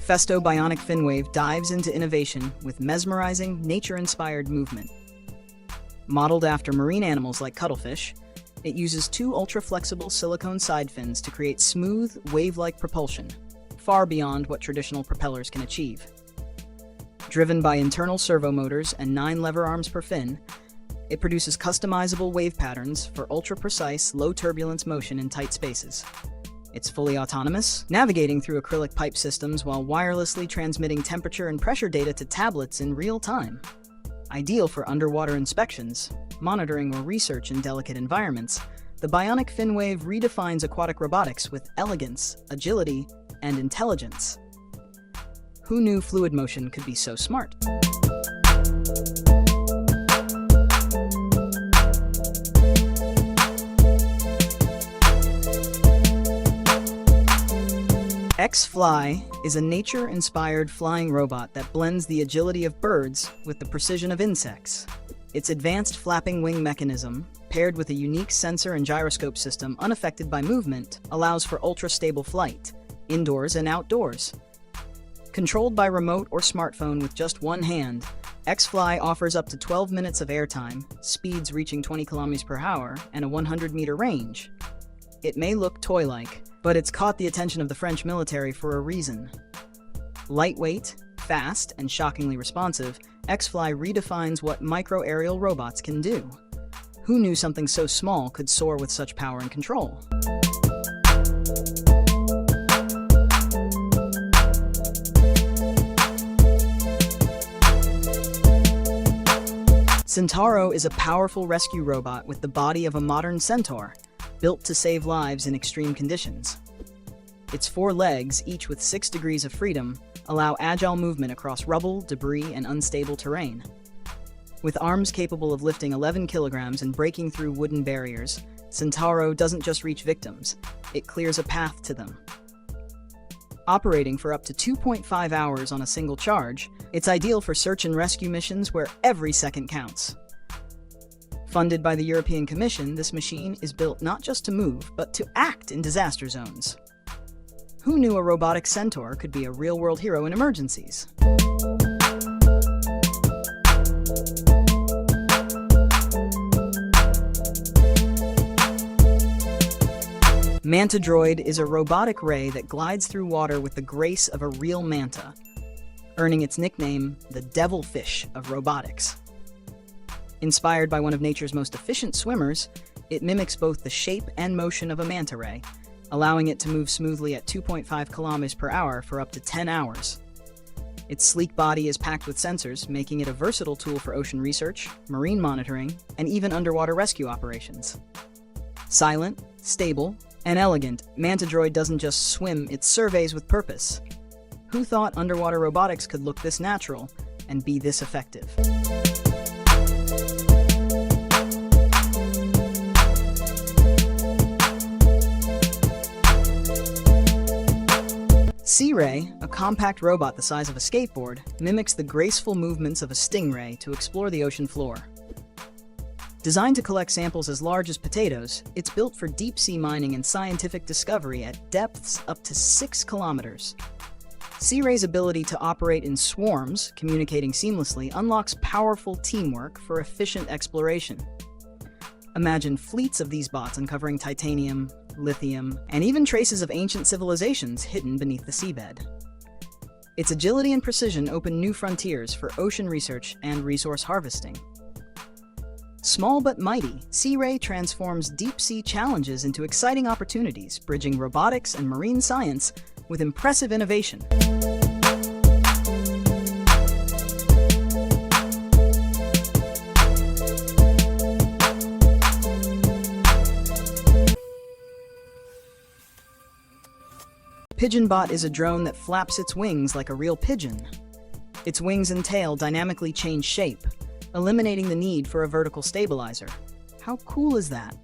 Festo Bionic Finwave dives into innovation with mesmerizing, nature-inspired movement. Modeled after marine animals like cuttlefish, it uses two ultra-flexible silicone side fins to create smooth, wave-like propulsion, far beyond what traditional propellers can achieve. Driven by internal servo motors and 9 lever arms per fin, it produces customizable wave patterns for ultra-precise, low-turbulence motion in tight spaces. It's fully autonomous, navigating through acrylic pipe systems while wirelessly transmitting temperature and pressure data to tablets in real time. Ideal for underwater inspections, monitoring, or research in delicate environments, the Bionic Finwave redefines aquatic robotics with elegance, agility, and intelligence. Who knew fluid motion could be so smart? X-Fly is a nature-inspired flying robot that blends the agility of birds with the precision of insects. Its advanced flapping wing mechanism, paired with a unique sensor and gyroscope system unaffected by movement, allows for ultra-stable flight, indoors and outdoors. Controlled by remote or smartphone with just one hand, X-Fly offers up to 12 minutes of airtime, speeds reaching 20 km per hour, and a 100-meter range. It may look toy-like, but it's caught the attention of the French military for a reason. Lightweight, fast, and shockingly responsive, X-Fly redefines what micro-aerial robots can do. Who knew something so small could soar with such power and control? Centauro is a powerful rescue robot with the body of a modern centaur, built to save lives in extreme conditions. Its 4 legs, each with 6 degrees of freedom, allow agile movement across rubble, debris, and unstable terrain. With arms capable of lifting 11 kilograms and breaking through wooden barriers, Centauro doesn't just reach victims, it clears a path to them. Operating for up to 2.5 hours on a single charge, it's ideal for search and rescue missions where every second counts. Funded by the European Commission, this machine is built not just to move, but to act in disaster zones. Who knew a robotic centaur could be a real-world hero in emergencies? Manta Droid is a robotic ray that glides through water with the grace of a real manta, earning its nickname, the devilfish of robotics. Inspired by one of nature's most efficient swimmers, it mimics both the shape and motion of a manta ray, allowing it to move smoothly at 2.5 kilometers per hour for up to 10 hours. Its sleek body is packed with sensors, making it a versatile tool for ocean research, marine monitoring, and even underwater rescue operations. Silent, stable, and elegant, Manta Droid doesn't just swim, it surveys with purpose. Who thought underwater robotics could look this natural and be this effective? Sea Ray, a compact robot the size of a skateboard, mimics the graceful movements of a stingray to explore the ocean floor. Designed to collect samples as large as potatoes, it's built for deep-sea mining and scientific discovery at depths up to 6 kilometers. Sea Ray's ability to operate in swarms, communicating seamlessly, unlocks powerful teamwork for efficient exploration. Imagine fleets of these bots uncovering titanium, lithium, and even traces of ancient civilizations hidden beneath the seabed. Its agility and precision open new frontiers for ocean research and resource harvesting. Small but mighty, Sea Ray transforms deep-sea challenges into exciting opportunities, bridging robotics and marine science with impressive innovation. Pigeonbot is a drone that flaps its wings like a real pigeon. Its wings and tail dynamically change shape, eliminating the need for a vertical stabilizer. How cool is that?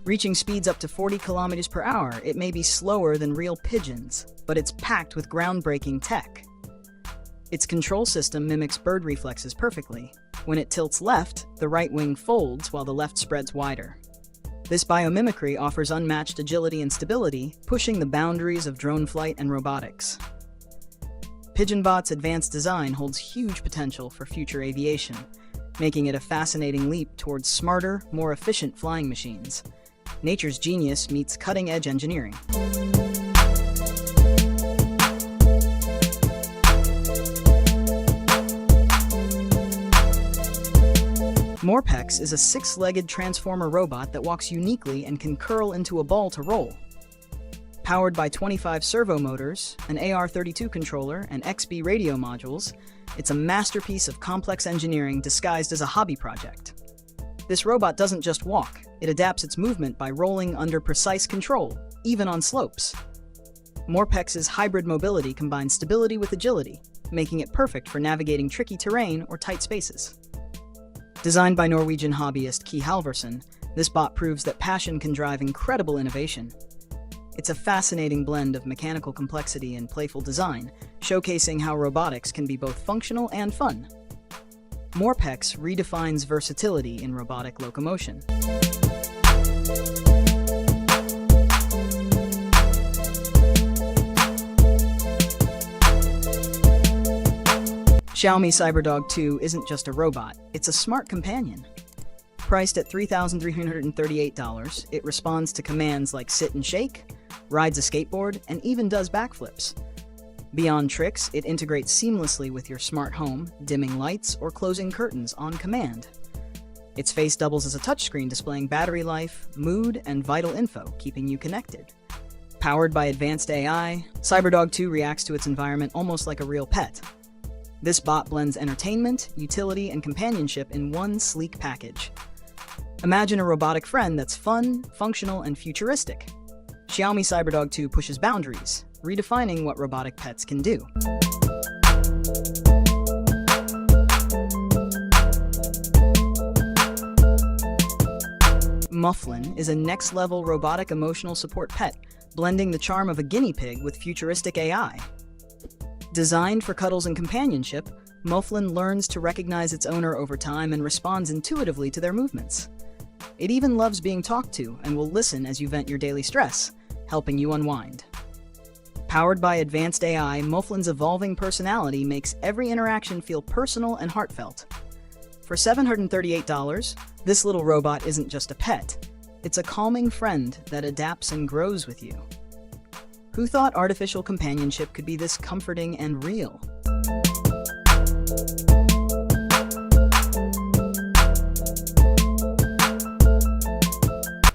Reaching speeds up to 40 kilometers per hour, it may be slower than real pigeons, but it's packed with groundbreaking tech. Its control system mimics bird reflexes perfectly. When it tilts left, the right wing folds while the left spreads wider. This biomimicry offers unmatched agility and stability, pushing the boundaries of drone flight and robotics. Pigeonbot's advanced design holds huge potential for future aviation, making it a fascinating leap towards smarter, more efficient flying machines. Nature's genius meets cutting-edge engineering. Morpex is a six-legged transformer robot that walks uniquely and can curl into a ball to roll. Powered by 25 servo motors, an AR-32 controller, and XB radio modules, it's a masterpiece of complex engineering disguised as a hobby project. This robot doesn't just walk, it adapts its movement by rolling under precise control, even on slopes. Morpex's hybrid mobility combines stability with agility, making it perfect for navigating tricky terrain or tight spaces. Designed by Norwegian hobbyist Key Halvorsen, this bot proves that passion can drive incredible innovation. It's a fascinating blend of mechanical complexity and playful design, showcasing how robotics can be both functional and fun. Morpex redefines versatility in robotic locomotion. Xiaomi CyberDog 2 isn't just a robot, it's a smart companion. Priced at $3,338, it responds to commands like sit and shake, rides a skateboard, and even does backflips. Beyond tricks, it integrates seamlessly with your smart home, dimming lights or closing curtains on command. Its face doubles as a touchscreen displaying battery life, mood, and vital info, keeping you connected. Powered by advanced AI, CyberDog 2 reacts to its environment almost like a real pet. This bot blends entertainment, utility, and companionship in one sleek package. Imagine a robotic friend that's fun, functional, and futuristic. Xiaomi CyberDog 2 pushes boundaries, redefining what robotic pets can do. Mufflin is a next-level robotic emotional support pet, blending the charm of a guinea pig with futuristic AI. Designed for cuddles and companionship, Mufflin learns to recognize its owner over time and responds intuitively to their movements. It even loves being talked to and will listen as you vent your daily stress, helping you unwind. Powered by advanced AI, Mufflin's evolving personality makes every interaction feel personal and heartfelt. For $738, this little robot isn't just a pet, it's a calming friend that adapts and grows with you. Who thought artificial companionship could be this comforting and real?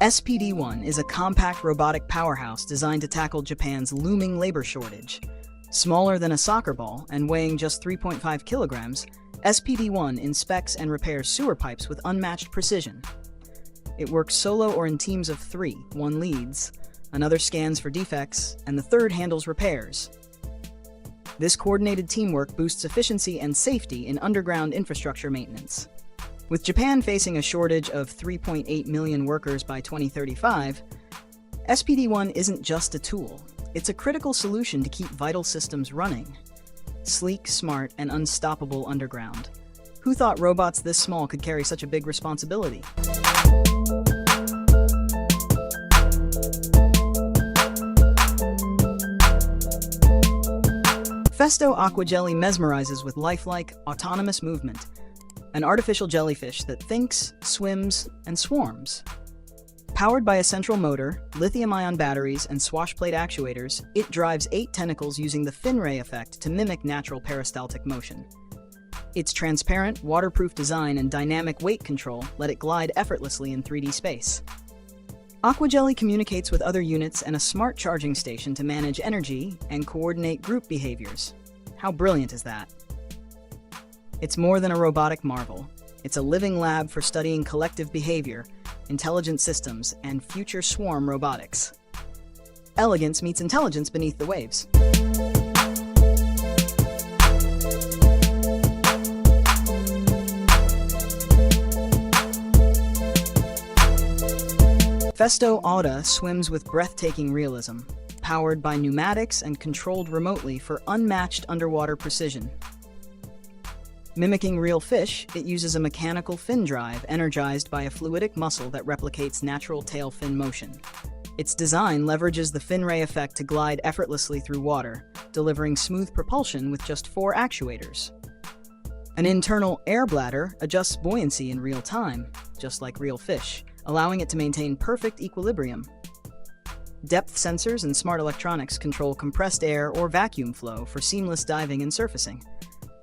SPD-1 is a compact robotic powerhouse designed to tackle Japan's looming labor shortage. Smaller than a soccer ball and weighing just 3.5 kilograms, SPD-1 inspects and repairs sewer pipes with unmatched precision. It works solo or in teams of 3, one leads, another scans for defects, and the third handles repairs. This coordinated teamwork boosts efficiency and safety in underground infrastructure maintenance. With Japan facing a shortage of 3.8 million workers by 2035, SPD-1 isn't just a tool, it's a critical solution to keep vital systems running. Sleek, smart, and unstoppable underground. Who thought robots this small could carry such a big responsibility? Festo Aqua Jelly mesmerizes with lifelike, autonomous movement. An artificial jellyfish that thinks, swims, and swarms. Powered by a central motor, lithium-ion batteries, and swashplate actuators, it drives 8 tentacles using the fin ray effect to mimic natural peristaltic motion. Its transparent, waterproof design and dynamic weight control let it glide effortlessly in 3D space. Aqua Jelly communicates with other units and a smart charging station to manage energy and coordinate group behaviors. How brilliant is that? It's more than a robotic marvel. It's a living lab for studying collective behavior, intelligent systems, and future swarm robotics. Elegance meets intelligence beneath the waves. Festo Auda swims with breathtaking realism, powered by pneumatics and controlled remotely for unmatched underwater precision. Mimicking real fish, it uses a mechanical fin drive energized by a fluidic muscle that replicates natural tail fin motion. Its design leverages the fin ray effect to glide effortlessly through water, delivering smooth propulsion with just 4 actuators. An internal air bladder adjusts buoyancy in real time, just like real fish, allowing it to maintain perfect equilibrium. Depth sensors and smart electronics control compressed air or vacuum flow for seamless diving and surfacing.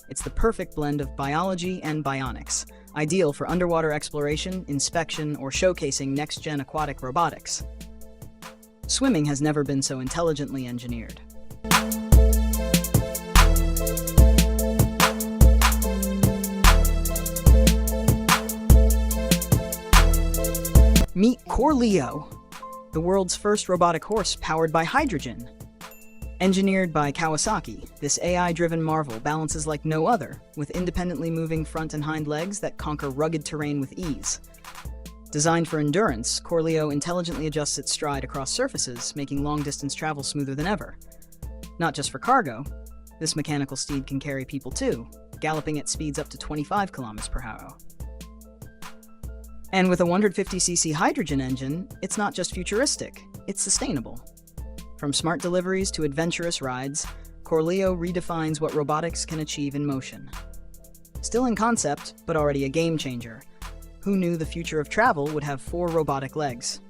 It's the perfect blend of biology and bionics, ideal for underwater exploration, inspection, or showcasing next-gen aquatic robotics. Swimming has never been so intelligently engineered. Meet Corleo, the world's first robotic horse powered by hydrogen. Engineered by Kawasaki, this AI-driven marvel balances like no other, with independently moving front and hind legs that conquer rugged terrain with ease. Designed for endurance, Corleo intelligently adjusts its stride across surfaces, making long-distance travel smoother than ever. Not just for cargo, this mechanical steed can carry people too, galloping at speeds up to 25 km/h. And with a 150cc hydrogen engine, it's not just futuristic, it's sustainable. From smart deliveries to adventurous rides, Corleo redefines what robotics can achieve in motion. Still in concept, but already a game changer. Who knew the future of travel would have 4 robotic legs?